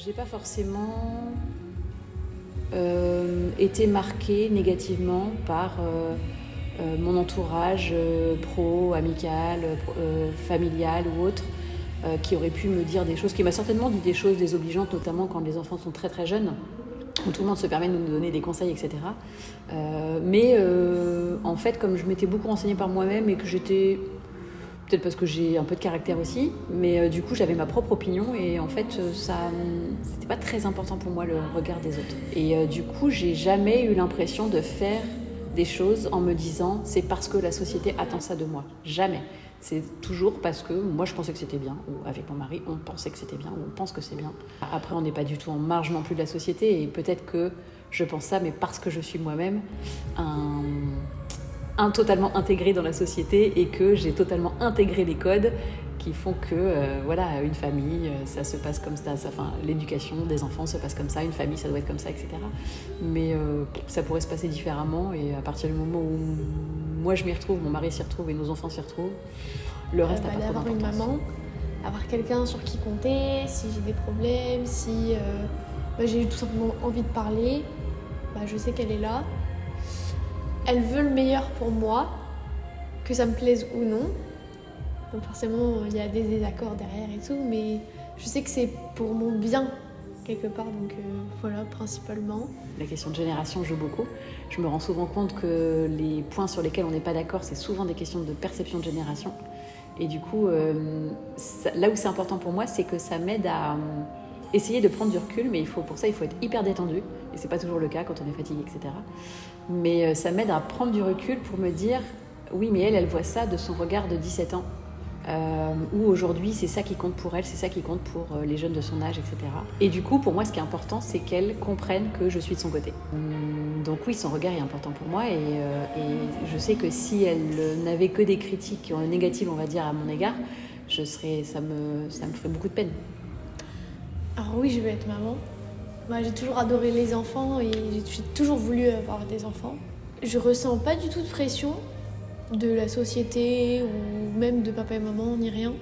J'ai pas forcément été marquée négativement par mon entourage pro, amical, familial ou autre, qui aurait pu me dire des choses, qui m'a certainement dit des choses désobligeantes, notamment quand les enfants sont très très jeunes, où tout le monde se permet de nous donner des conseils, etc. Mais en fait, comme je m'étais beaucoup renseignée par moi-même et que j'étais... Peut-être parce que j'ai un peu de caractère aussi, mais du coup j'avais ma propre opinion et en fait c'était pas très important pour moi le regard des autres. Et du coup j'ai jamais eu l'impression de faire des choses en me disant c'est parce que la société attend ça de moi. Jamais. C'est toujours parce que moi je pensais que c'était bien, ou avec mon mari on pensait que c'était bien, ou on pense que c'est bien. Après on n'est pas du tout en marge non plus de la société et peut-être que je pense ça, mais parce que je suis moi-même totalement intégrée dans la société et que j'ai totalement intégré les codes qui font que voilà, une famille ça se passe comme ça, enfin, l'éducation des enfants se passe comme ça, une famille ça doit être comme ça, etc. Mais ça pourrait se passer différemment et à partir du moment où moi je m'y retrouve, mon mari s'y retrouve et nos enfants s'y retrouvent, le reste n'a pas trop d'importance. D'avoir une maman, avoir quelqu'un sur qui compter, si j'ai des problèmes, si j'ai tout simplement envie de parler, je sais qu'elle est là. Elle veut le meilleur pour moi, que ça me plaise ou non. Donc forcément, il y a des désaccords derrière et tout, mais je sais que c'est pour mon bien, quelque part. Donc voilà, principalement. La question de génération joue beaucoup. Je me rends souvent compte que les points sur lesquels on n'est pas d'accord, c'est souvent des questions de perception de génération. Et du coup, là où c'est important pour moi, c'est que ça m'aide à essayer de prendre du recul, mais pour ça, il faut être hyper détendu. Et c'est pas toujours le cas quand on est fatigué, etc. Mais ça m'aide à prendre du recul pour me dire, oui, mais elle voit ça de son regard de 17 ans. Où aujourd'hui, c'est ça qui compte pour elle, c'est ça qui compte pour les jeunes de son âge, etc. Et du coup, pour moi, ce qui est important, c'est qu'elle comprenne que je suis de son côté. Donc oui, son regard est important pour moi et je sais que si elle n'avait que des critiques négatives, on va dire, à mon égard, ça me ferait beaucoup de peine. Alors oui, je veux être maman. J'ai toujours adoré les enfants et j'ai toujours voulu avoir des enfants. Je ressens pas du tout de pression de la société ou même de papa et maman, ni rien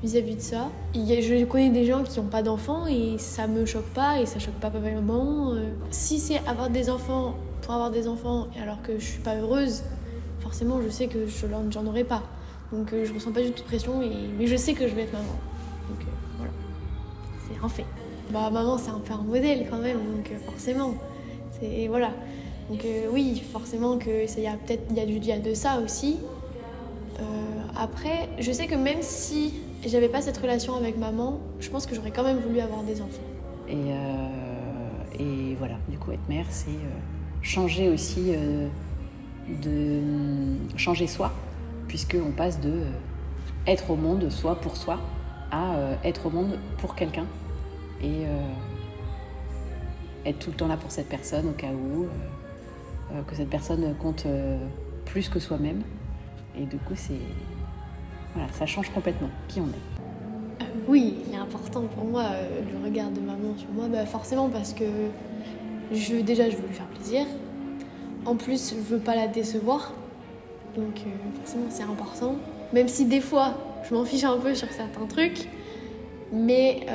vis-à-vis de ça. Je connais des gens qui n'ont pas d'enfants et ça me choque pas et ça choque pas papa et maman. Si c'est avoir des enfants pour avoir des enfants et alors que je suis pas heureuse, forcément je sais que j'en aurai pas. Donc je ressens pas du tout de pression, mais je sais que je vais être maman. Donc voilà, c'est un fait. Maman c'est un peu un modèle quand même, donc forcément, c'est voilà. Donc oui, forcément que il y a de ça aussi. Après, je sais que même si j'avais pas cette relation avec maman, je pense que j'aurais quand même voulu avoir des enfants. Et voilà, du coup être mère, c'est changer aussi, changer soi, puisqu'on passe de être au monde soi pour soi à être au monde pour quelqu'un et être tout le temps là pour cette personne au cas où que cette personne compte plus que soi-même. Et du coup, voilà, ça change complètement qui on est. Oui, il est important pour moi le regard de maman sur moi, forcément parce que je veux lui faire plaisir. En plus, je veux pas la décevoir, donc forcément c'est important. Même si des fois, je m'en fiche un peu sur certains trucs, mais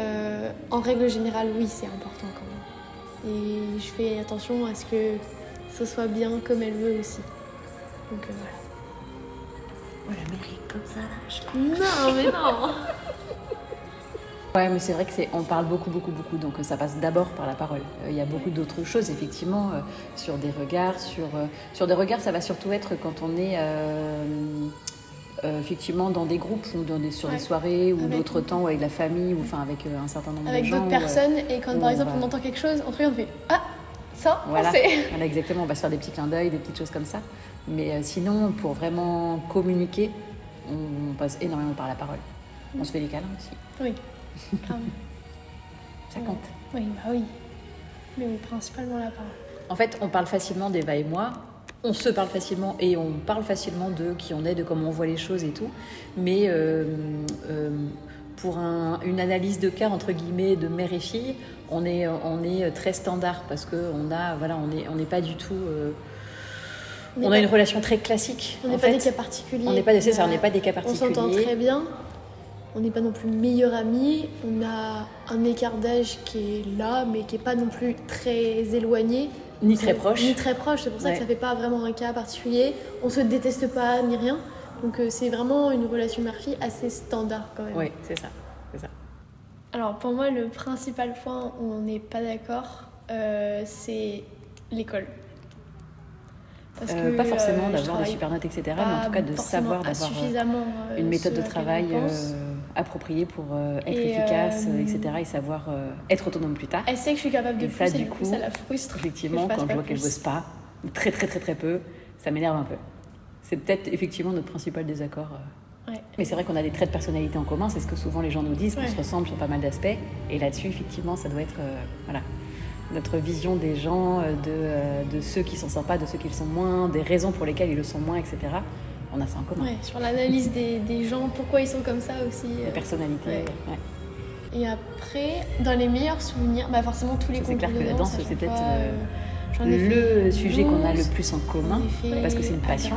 en règle générale, oui, c'est important quand même. Et je fais attention à ce que ce soit bien comme elle veut aussi. Donc voilà. Voilà, Mary, comme ça, là, Non, mais non. Ouais, mais c'est vrai qu'on parle beaucoup, donc ça passe d'abord par la parole. Il y a beaucoup d'autres choses, effectivement, sur des regards. Sur des regards, ça va surtout être quand on est effectivement dans des groupes ou sur des soirées ou d'autres temps avec la famille ou avec un certain nombre de gens. Avec d'autres personnes, et quand par exemple on entend quelque chose, on fait « Ah, ça, voilà. On sait !» Voilà, exactement, on va se faire des petits clins d'œil, des petites choses comme ça. Mais sinon, pour vraiment communiquer, on passe énormément par la parole. On se fait des câlins aussi. Oui, clairement. Ça compte. Oui, oui. Mais oui, principalement la parole. En fait, on parle facilement d'Eva et moi. On se parle facilement et on parle facilement de qui on est, de comment on voit les choses et tout. Mais pour une analyse de cas, entre guillemets, de mère et fille, on est très standard parce qu'on n'est pas du tout... on a une relation très classique. On n'est pas des cas particuliers. On n'est pas des cas particuliers. On s'entend très bien. on n'est pas non plus meilleurs amis. On a un écart d'âge qui est là, mais qui n'est pas non plus très éloigné. Ni très proche. Ni très proche, c'est pour ça que ça fait pas vraiment un cas particulier. On se déteste pas, ni rien. Donc c'est vraiment une relation mère-fille assez standard quand même. Oui, c'est ça. Alors pour moi, le principal point où on n'est pas d'accord, c'est l'école. Parce que, pas forcément d'avoir des super notes, etc., mais en tout cas de savoir d'avoir une méthode de travail appropriée pour être efficace, etc., et savoir être autonome plus tard. Elle sait que je suis capable de et plus, ça, du coup, ça la frustre. Effectivement, quand je vois qu'elle bosse pas, très peu, ça m'énerve un peu. C'est peut-être effectivement notre principal désaccord. Ouais. Mais c'est vrai qu'on a des traits de personnalité en commun, c'est ce que souvent les gens nous disent, qu'on se ressemble sur pas mal d'aspects. Et là-dessus, effectivement, ça doit être notre vision des gens, de ceux qui sont sympas, de ceux qui le sont moins, des raisons pour lesquelles ils le sont moins, etc. On a ça en commun. Ouais, sur l'analyse des gens, pourquoi ils sont comme ça aussi. Les personnalités. Ouais. Et après, dans les meilleurs souvenirs, forcément tous les concours de danse. C'est clair que la danse, c'est peut-être le sujet qu'on a le plus en commun, parce que c'est une passion,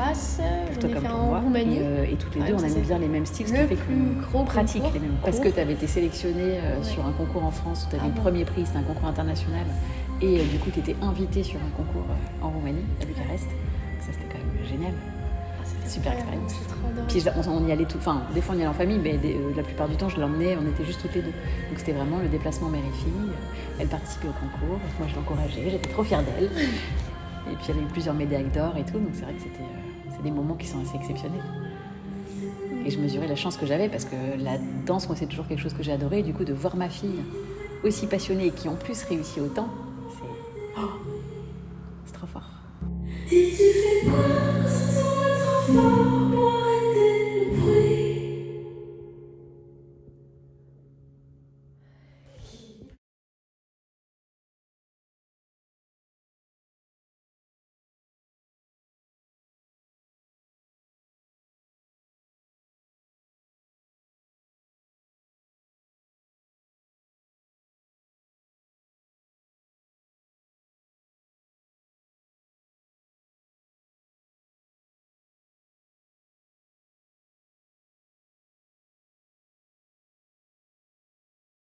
pour toi comme pour moi. Et toutes les deux, on aime bien les mêmes styles, ce qui fait qu'on pratique les mêmes cours. Parce que tu avais été sélectionnée sur un concours en France, où tu avais le premier prix, c'était un concours international, et du coup, tu étais invitée sur un concours en Roumanie, à Bucarest. Ça, c'était quand même génial. Super expérience. Puis on y allait tout, enfin des fois on y allait en famille, mais la plupart du temps je l'emmenais, on était juste toutes les deux. Donc c'était vraiment le déplacement mère et fille. Elle participait au concours, moi je l'encourageais, j'étais trop fière d'elle. Et puis elle a eu plusieurs médailles d'or et tout, donc c'est vrai que c'est des moments qui sont assez exceptionnels. Et je mesurais la chance que j'avais parce que la danse, moi c'est toujours quelque chose que j'ai adoré. Et du coup de voir ma fille aussi passionnée et qui en plus réussit autant, c'est trop fort. Et tu fais peur, sans être fort, moi.